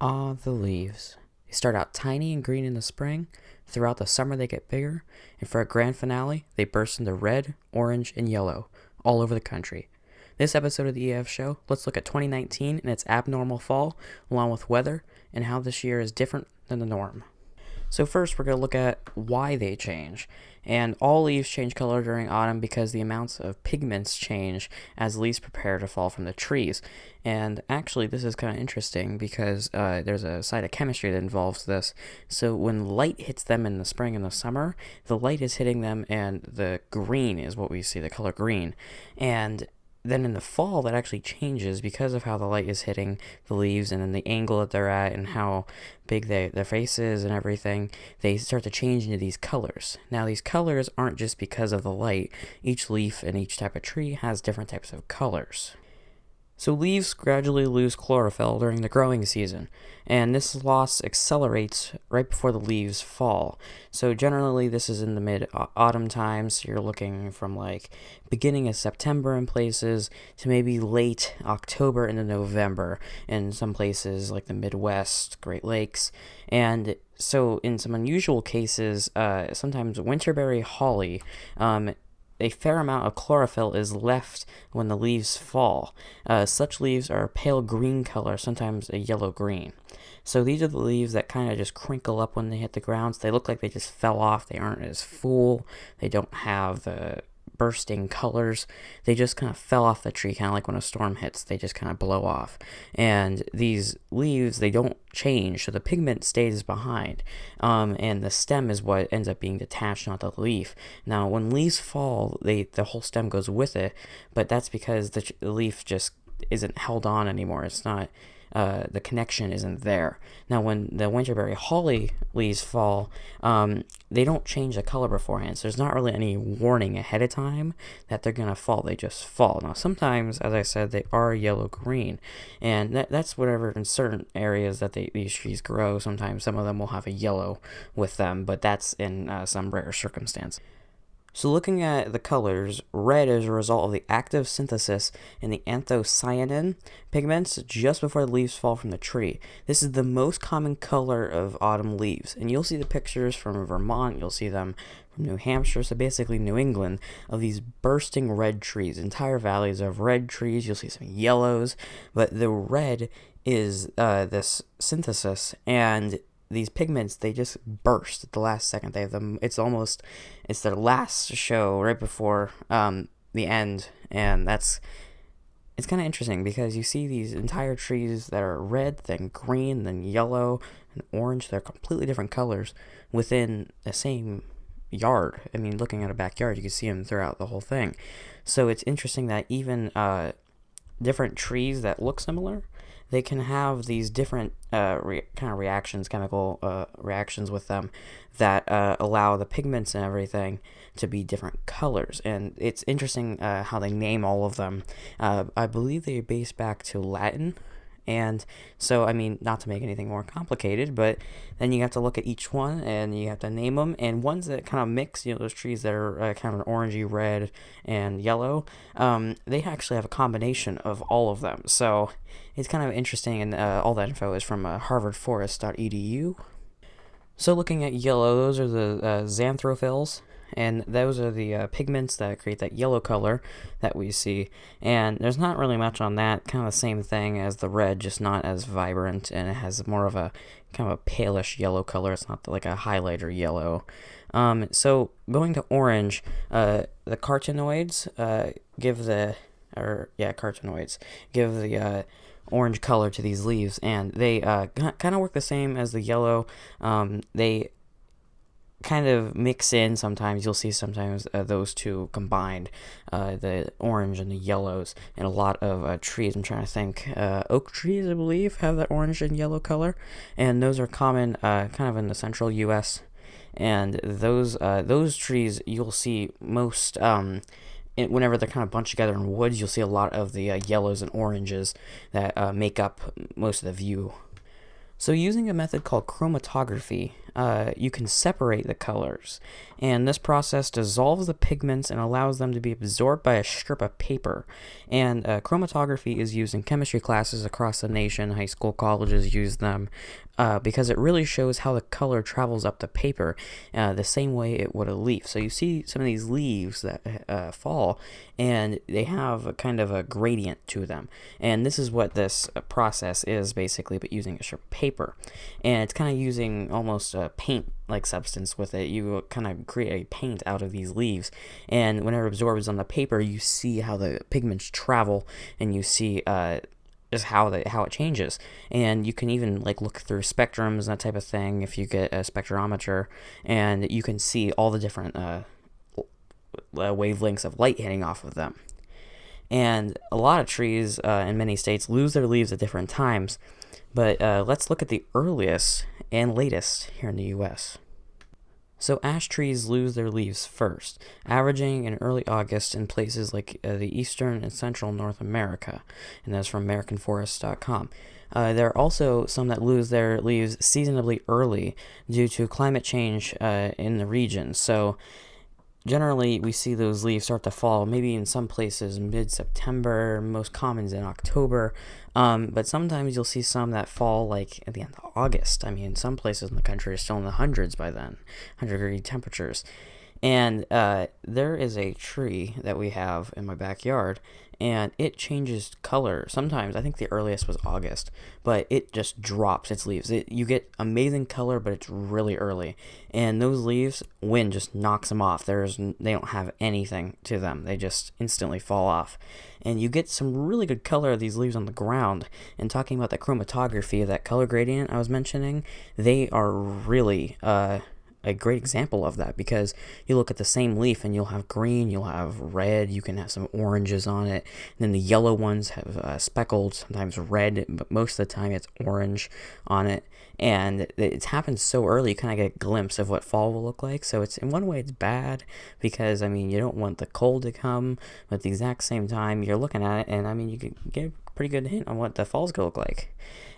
Ah, the leaves. They start out tiny and green in the spring. Throughout the summer, they get bigger. And for a grand finale, they burst into red, orange, and yellow all over the country. This episode of the EF Show, let's look at 2019 and its abnormal fall, along with weather, and how this year is different than the norm. So first, we're going to look at why they change. And all leaves change color during autumn because the amounts of pigments change as leaves prepare to fall from the trees. And actually, this is kind of interesting because there's a side of chemistry that involves this. So when light hits them in the spring and the summer, the light is hitting them, and the green is what we see, the color green. And then in the fall, that actually changes because of how the light is hitting the leaves and then the angle that they're at and how big their face is and everything. They start to change into these colors. Now, these colors aren't just because of the light. Each leaf and each type of tree has different types of colors. So leaves gradually lose chlorophyll during the growing season, and this loss accelerates right before the leaves fall. So generally this is in the mid-autumn times. So you're looking from like beginning of September in places to maybe late October into November in some places like the Midwest, Great Lakes. And so in some unusual cases, sometimes winterberry holly, a fair amount of chlorophyll is left when the leaves fall. Such leaves are a pale green color, sometimes a yellow-green. So these are the leaves that kind of just crinkle up when they hit the ground. So they look like they just fell off. They aren't as full. They don't have the bursting colors. They just kind of fell off the tree, kind of like when a storm hits, they just kind of blow off. And these leaves, they don't change, so the pigment stays behind, and the stem is what ends up being detached, not the leaf. Now, when leaves fall, the whole stem goes with it, but that's because the leaf just isn't held on anymore. It's not. The connection isn't there. Now, when the winterberry holly leaves fall, they don't change the color beforehand, so there's not really any warning ahead of time that they're going to fall. They just fall. Now, sometimes, as I said, they are yellow-green, and that's whatever in certain areas that these trees grow. Sometimes some of them will have a yellow with them, but that's in some rare circumstance. So looking at the colors, red is a result of the active synthesis in the anthocyanin pigments just before the leaves fall from the tree. This is the most common color of autumn leaves, and you'll see the pictures from Vermont, you'll see them from New Hampshire, so basically New England, of these bursting red trees, entire valleys of red trees. You'll see some yellows, but the red is this synthesis, and these pigments, they just burst at the last second. They have them. It's their last show right before the end, and it's kind of interesting because you see these entire trees that are red, then green, then yellow, and orange. They're completely different colors within the same yard. I mean, looking at a backyard, you can see them throughout the whole thing. So it's interesting that even different trees that look similar, they can have these different kind of reactions, chemical reactions with them that allow the pigments and everything to be different colors. And it's interesting how they name all of them. I believe they base back to Latin. And so, I mean, not to make anything more complicated, but then you have to look at each one and you have to name them. And ones that kind of mix, those trees that are kind of an orangey red and yellow, they actually have a combination of all of them. So it's kind of interesting, and all that info is from harvardforest.edu. So looking at yellow, those are the xanthophylls, and those are the pigments that create that yellow color that we see. And there's not really much on that, kind of the same thing as the red, just not as vibrant, and it has more of a kind of a palish yellow color. It's not like a highlighter yellow. So going to orange, the carotenoids carotenoids give the orange color to these leaves, and they kind of work the same as the yellow. They kind of mix in sometimes. You'll see sometimes those two combined, the orange and the yellows, in a lot of trees. I'm trying to think. Oak trees, I believe, have that orange and yellow color, and those are common kind of in the central U.S. And those trees you'll see most whenever they're kind of bunched together in woods. You'll see a lot of the yellows and oranges that make up most of the view. So using a method called chromatography, you can separate the colors. And this process dissolves the pigments and allows them to be absorbed by a strip of paper. And chromatography is used in chemistry classes across the nation. High school, colleges use them because it really shows how the color travels up the paper the same way it would a leaf. So you see some of these leaves that fall, and they have a kind of a gradient to them. And this is what this process is basically, but using a strip of paper. And it's kind of using almost a paint like substance with it. You kind of create a paint out of these leaves, and whenever it absorbs on the paper, you see how the pigments travel, and you see just how it changes. And you can even like look through spectrums and that type of thing if you get a spectrometer, and you can see all the different wavelengths of light hitting off of them. And a lot of trees in many states lose their leaves at different times, but let's look at the earliest and latest here in the U.S. So ash trees lose their leaves first, averaging in early August in places like the eastern and central North America, and that's from AmericanForest.com. There are also some that lose their leaves seasonably early due to climate change in the region. So generally, we see those leaves start to fall maybe in some places mid-September, most common is in October, but sometimes you'll see some that fall like at the end of August. I mean, some places in the country are still in the hundreds by then, 100-degree temperatures. And there is a tree that we have in my backyard, and it changes color. Sometimes, I think the earliest was August, but it just drops its leaves. You get amazing color, but it's really early. And those leaves, wind just knocks them off. They don't have anything to them. They just instantly fall off. And you get some really good color of these leaves on the ground. And talking about the chromatography, that color gradient I was mentioning, they are really a great example of that, because you look at the same leaf and you'll have green, you'll have red, you can have some oranges on it, and then the yellow ones have speckled, sometimes red, but most of the time it's orange on it. And it's happened so early, you kind of get a glimpse of what fall will look like. So it's, in one way, it's bad, because I mean, you don't want the cold to come, but at the exact same time you're looking at it, and I mean, you can get a pretty good hint on what the fall's gonna look like.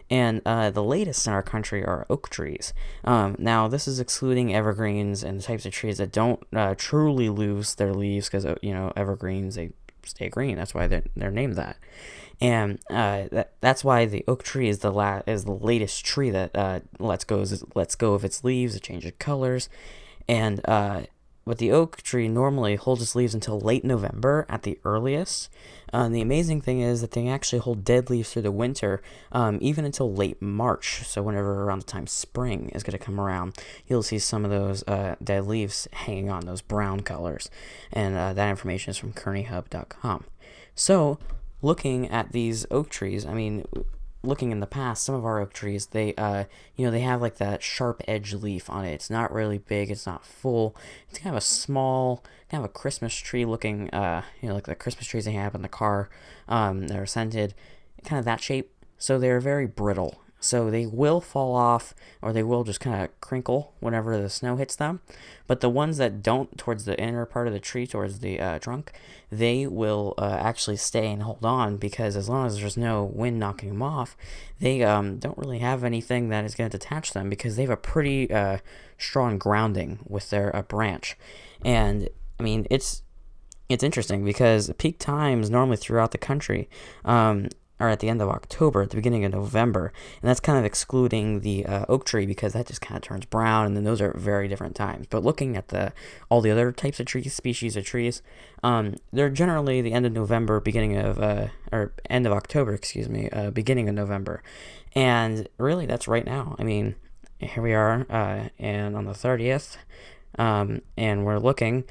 And the latest in our country are oak trees. Now, this is excluding evergreens and the types of trees that don't truly lose their leaves, because, evergreens, they stay green. That's why they're named that. And that's why the oak tree is the latest tree that lets go of its leaves. It changes colors. And but the oak tree normally holds its leaves until late November at the earliest. And the amazing thing is that they actually hold dead leaves through the winter, even until late March. So whenever around the time spring is going to come around, you'll see some of those dead leaves hanging on, those brown colors. And that information is from KearneyHub.com. So looking at these oak trees, I mean, looking in the past, some of our oak trees, they have like that sharp edge leaf on it. It's not really big, it's not full. It's kind of a small, kind of a Christmas tree looking, like the Christmas trees they have in the car, that are scented, kind of that shape. So they're very brittle. So they will fall off, or they will just kind of crinkle whenever the snow hits them. But the ones that don't, towards the inner part of the tree, towards the trunk, they will actually stay and hold on, because as long as there's no wind knocking them off, they don't really have anything that is going to detach them, because they have a pretty strong grounding with their branch. And I mean, it's interesting, because peak times normally throughout the country are at the end of October, at the beginning of November, and that's kind of excluding the oak tree, because that just kind of turns brown, and then those are very different times. But looking at all the other types of trees, species of trees, they're generally the end of November, or end of October, beginning of November, and really that's right now. I mean, here we are, and on the 30th, and we're looking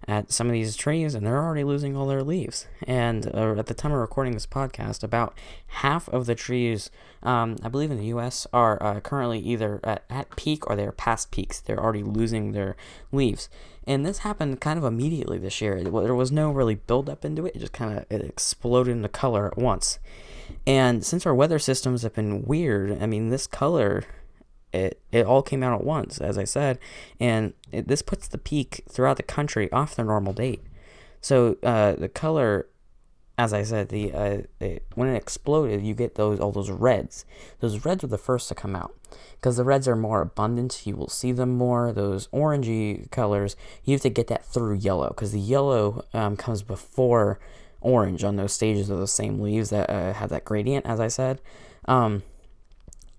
at some of these trees, and they're already losing all their leaves. And at the time of recording this podcast, about half of the trees, I believe in the U.S., are currently either at peak or they're past peaks. They're already losing their leaves. And this happened kind of immediately this year. There was no really build-up into it. It just kind of exploded into color at once. And since our weather systems have been weird, I mean, this color, it all came out at once, as I said, and this puts the peak throughout the country off their normal date. So the color as I said, when it exploded, you get all those reds. Those reds are the first to come out because the reds are more abundant. You will see them more. Those orangey colors, you have to get that through yellow because the yellow comes before orange on those stages of the same leaves that have that gradient, as I said. And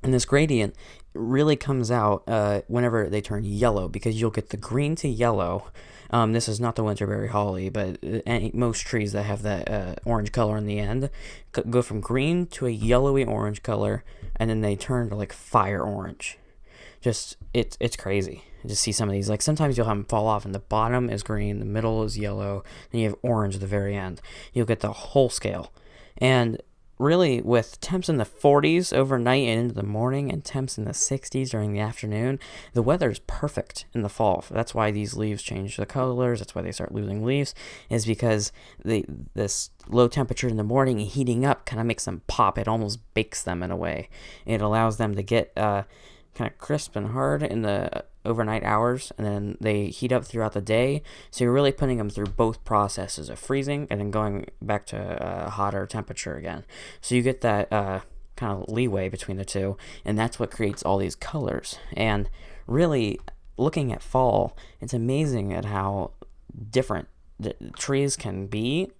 this gradient really comes out whenever they turn yellow because you'll get the green to yellow. This is not the winterberry holly, but most trees that have that orange color in the end go from green to a yellowy orange color, and then they turn to like fire orange. Just it's crazy. Just see some of these. Like sometimes you'll have them fall off, and the bottom is green, the middle is yellow, and you have orange at the very end. You'll get the whole scale, and really, with temps in the 40s overnight and into the morning and temps in the 60s during the afternoon, the weather is perfect in the fall. That's why these leaves change the colors. That's why they start losing leaves, is because this low temperature in the morning and heating up kind of makes them pop. It almost bakes them in a way. It allows them to get kind of crisp and hard in the overnight hours, and then they heat up throughout the day. So you're really putting them through both processes of freezing and then going back to a hotter temperature again. So you get that kind of leeway between the two, and that's what creates all these colors. And really, looking at fall, it's amazing at how different the trees can be,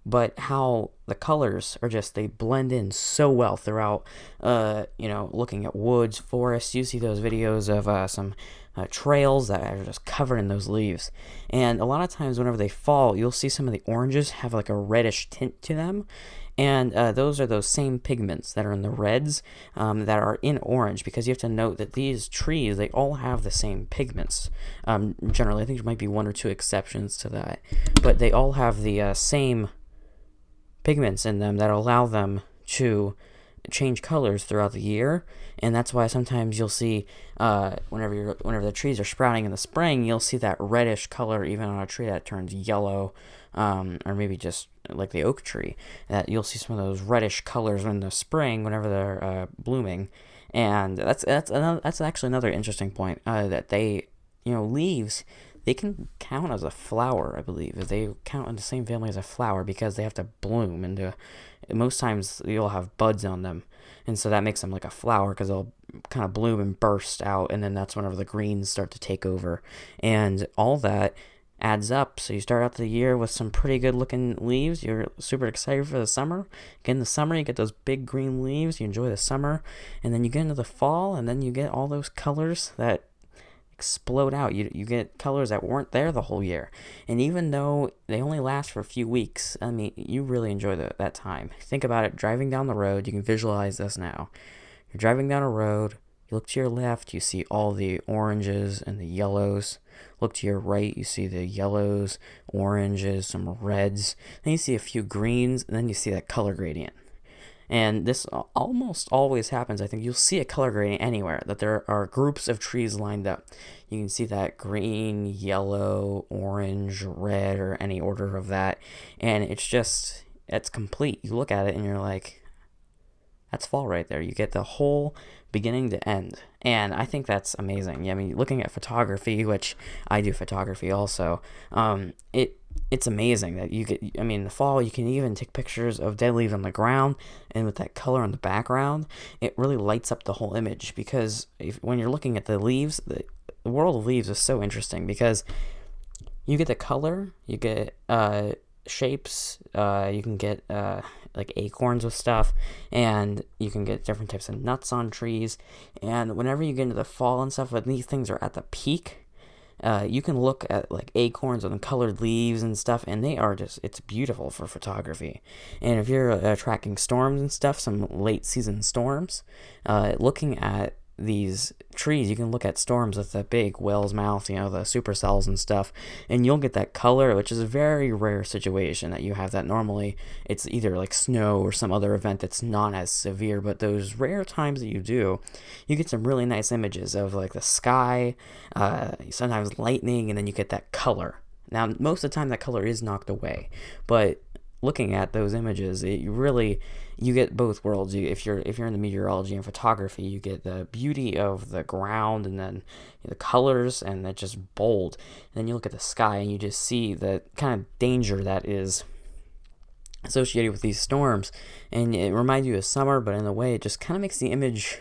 but how the colors are just, they blend in so well throughout. Looking at woods, forests, you see those videos of some trails that are just covered in those leaves, and a lot of times whenever they fall, you'll see some of the oranges have like a reddish tint to them, and those are those same pigments that are in the reds that are in orange, because you have to note that these trees, they all have the same pigments. Generally, I think there might be one or two exceptions to that, but they all have the same pigments in them that allow them to change colors throughout the year. And that's why sometimes you'll see whenever the trees are sprouting in the spring, you'll see that reddish color even on a tree that turns yellow, or maybe just like the oak tree, that you'll see some of those reddish colors in the spring whenever they're blooming. And that's actually another interesting point, that leaves, they can count as a flower, I believe. They count in the same family as a flower because they have to bloom, and most times you'll have buds on them, and so that makes them like a flower because they'll kind of bloom and burst out, and then that's whenever the greens start to take over, and all that adds up. So you start out the year with some pretty good looking leaves. You're super excited for the summer. Again, in the summer, you get those big green leaves. You enjoy the summer, and then you get into the fall, and then you get all those colors that explode out. You get colors that weren't there the whole year, and even though they only last for a few weeks, I mean, you really enjoy that time. Think about it, driving down the road. You can visualize this now. You're driving down a road, you look to your left, you see all the oranges and the yellows. Look to your right, you see the yellows, oranges, some reds, then you see a few greens, and then you see that color gradient. And this almost always happens. I think you'll see a color gradient anywhere, that there are groups of trees lined up. You can see that green, yellow, orange, red, or any order of that. And it's complete. You look at it and you're like, that's fall right there. You get the whole beginning to end. And I think that's amazing. I mean, looking at photography, which I do photography also, it's amazing that you get, I mean, in the fall, you can even take pictures of dead leaves on the ground, and with that color on the background, it really lights up the whole image, because when you're looking at the leaves, the world of leaves is so interesting, because you get the color, you get shapes, you can get like acorns with stuff, and you can get different types of nuts on trees, and whenever you get into the fall and stuff, when these things are at the peak, you can look at like acorns and colored leaves and stuff, and it's beautiful for photography. And if you're tracking storms and stuff, some late season storms, looking at these trees, you can look at storms with the big whale's mouth, the supercells and stuff, and you'll get that color, which is a very rare situation that you have that. Normally it's either like snow or some other event that's not as severe, but those rare times that you do, you get some really nice images of like the sky, sometimes lightning, and then you get that color. Now, most of the time that color is knocked away, but looking at those images, you get both worlds. If you're in the meteorology and photography, you get the beauty of the ground, and then the colors, and it's just bold. And then you look at the sky, and you just see the kind of danger that is associated with these storms, and it reminds you of summer, but in a way, it just kind of makes the image,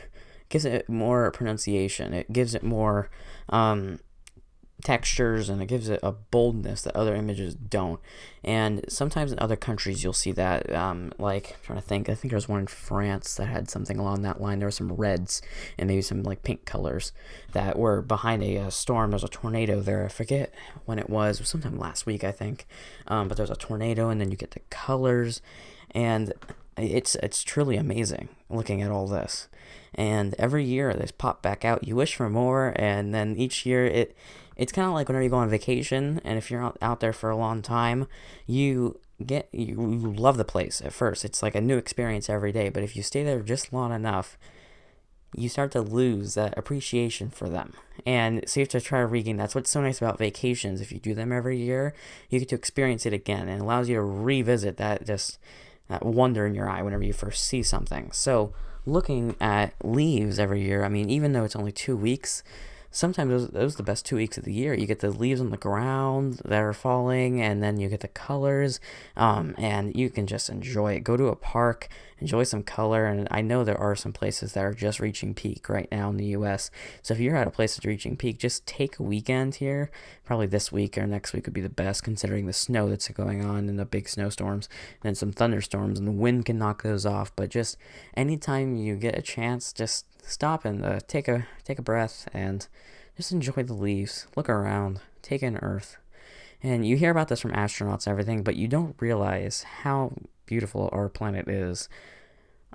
gives it more pronunciation. It gives it more textures, and it gives it a boldness that other images don't. And sometimes in other countries you'll see that, like, I'm trying to think, I think there was one in France that had something along that line. There were some reds and maybe some like pink colors that were behind a storm. There's a tornado there. I forget when it was sometime last week, I think. But there's a tornado, and then you get the colors, and it's truly amazing looking at all this. And every year they pop back out. You wish for more, and then each year it's kind of like whenever you go on vacation, and if you're out there for a long time, you love the place at first. It's like a new experience every day, but if you stay there just long enough, you start to lose that appreciation for them. And so you have to try to regain. That's what's so nice about vacations. If you do them every year, you get to experience it again, and it allows you to revisit that wonder in your eye whenever you first see something. So looking at leaves every year, I mean, even though it's only 2 weeks, sometimes those are the best 2 weeks of the year. You get the leaves on the ground that are falling, and then you get the colors, and you can just enjoy it. Go to a park, enjoy some color, and I know there are some places that are just reaching peak right now in the U.S. So if you're at a place that's reaching peak, just take a weekend here. Probably this week or next week would be the best, considering the snow that's going on and the big snowstorms, and then some thunderstorms, and the wind can knock those off. But just anytime you get a chance, just stop and take a breath and just enjoy the leaves. Look around, take in Earth. And you hear about this from astronauts and everything, but you don't realize how beautiful our planet is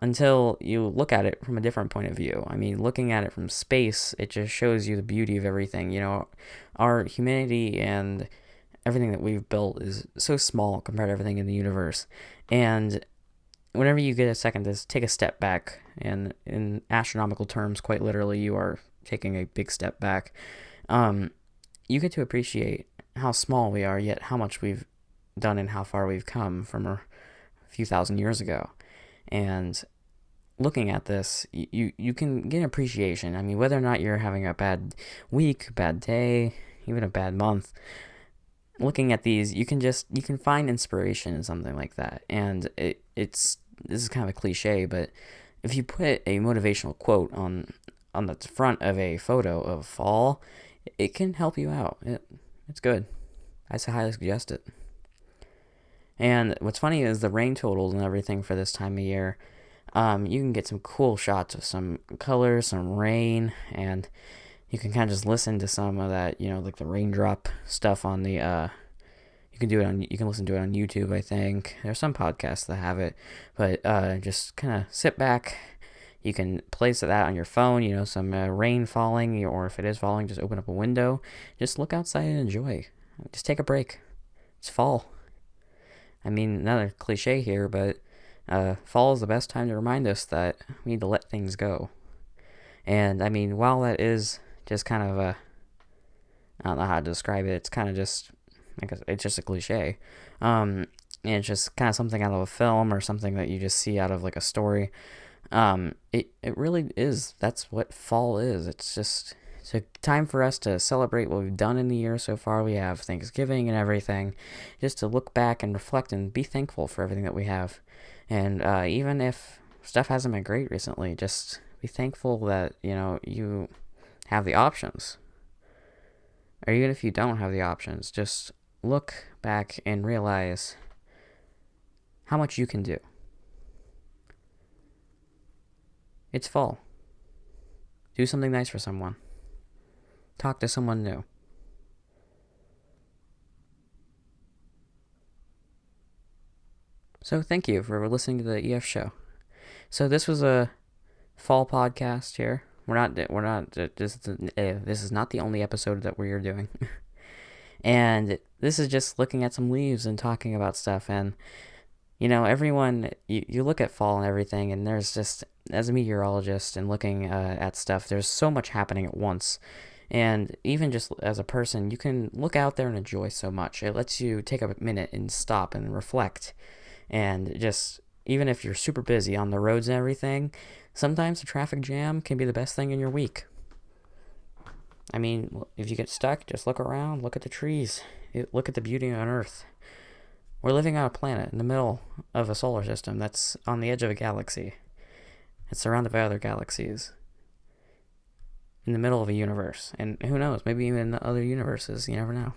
until you look at it from a different point of view. I mean, looking at it from space, it just shows you the beauty of everything. You know, our humanity and everything that we've built is so small compared to everything in the universe. And whenever you get a second to take a step back, and in astronomical terms, quite literally, you are taking a big step back, you get to appreciate how small we are, yet how much we've done and how far we've come from a few thousand years ago. And looking at this, you can get appreciation. I mean, whether or not you're having a bad week, bad day, even a bad month, looking at these, you can find inspiration in something like that. And this is kind of a cliche, but if you put a motivational quote on the front of a photo of fall, it can help you out. It's good. I highly suggest it. And what's funny is the rain totals and everything for this time of year. You can get some cool shots of some colors, some rain, and you can kind of just listen to some of that, like the raindrop stuff on the, you can listen to it on YouTube, I think. There's some podcasts that have it, but just kind of sit back. You can place that on your phone, some rain falling, or if it is falling, just open up a window. Just look outside and enjoy. Just take a break. It's fall. I mean, another cliche here, but fall is the best time to remind us that we need to let things go. And, I mean, while that is just kind of I don't know how to describe it, it's kind of just, it's just a cliche. And it's just kind of something out of a film or something that you just see out of, like, a story. It really is. That's what fall is. It's a time for us to celebrate what we've done in the year so far. We have Thanksgiving and everything, just to look back and reflect and be thankful for everything that we have. And even if stuff hasn't been great recently, just be thankful that you have the options. Or even if you don't have the options, just look back and realize how much you can do. It's fall. Do something nice for someone. Talk to someone new. So thank you for listening to the EF show. So this was a fall podcast here. This is not the only episode that we are doing. And this is just looking at some leaves and talking about stuff. And everyone, you look at fall and everything, and there's just, as a meteorologist and looking at stuff, there's so much happening at once. And even just as a person, you can look out there and enjoy so much. It lets you take a minute and stop and reflect. And just, even if you're super busy on the roads and everything, sometimes a traffic jam can be the best thing in your week. I mean, if you get stuck, just look around, look at the trees, look at the beauty on Earth. We're living on a planet in the middle of a solar system that's on the edge of a galaxy. It's surrounded by other galaxies. In the middle of a universe. And who knows, maybe even other universes, you never know.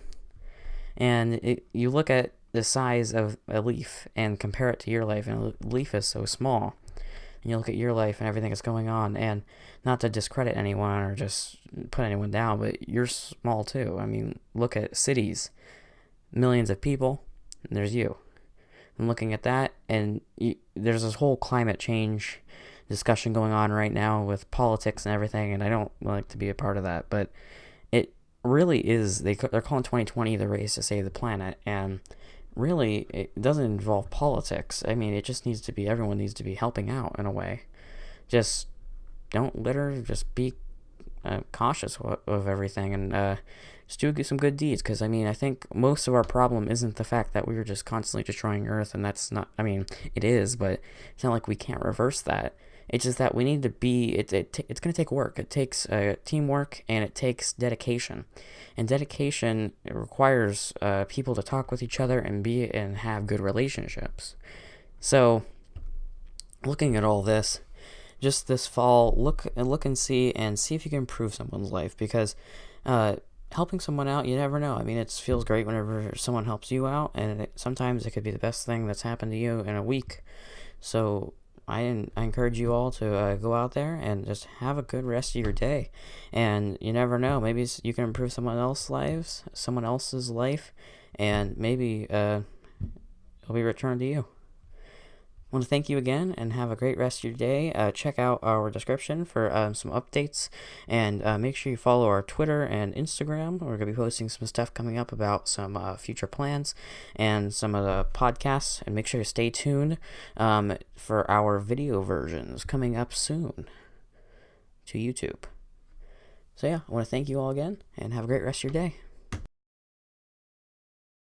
And you look at the size of a leaf and compare it to your life, and a leaf is so small. And you look at your life and everything that's going on, and not to discredit anyone or just put anyone down, but you're small too. I mean, look at cities, millions of people, and there's you. And looking at that, and there's this whole climate change discussion going on right now with politics and everything, and I don't like to be a part of that, but it really is, they're calling 2020 the race to save the planet, and really, it doesn't involve politics. I mean, it just needs to be, everyone needs to be helping out in a way. Just don't litter, just be cautious of everything, and just do some good deeds, because, I mean, I think most of our problem isn't the fact that we were just constantly destroying Earth, and that's not, I mean, it is, but it's not like we can't reverse that. It's just that we need to be, it's going to take work. It takes teamwork, and it takes dedication. And dedication, it requires people to talk with each other and have good relationships. So, looking at all this, just this fall, look and see if you can improve someone's life, because helping someone out, you never know. I mean, it feels great whenever someone helps you out, and sometimes it could be the best thing that's happened to you in a week. So I encourage you all to go out there and just have a good rest of your day. And you never know, maybe you can improve someone else's life, and maybe it'll be returned to you. I want to thank you again, and have a great rest of your day. Check out our description for some updates, and make sure you follow our Twitter and Instagram. We're going to be posting some stuff coming up about some future plans and some of the podcasts, and make sure to stay tuned for our video versions coming up soon to YouTube. So yeah, I want to thank you all again, and have a great rest of your day.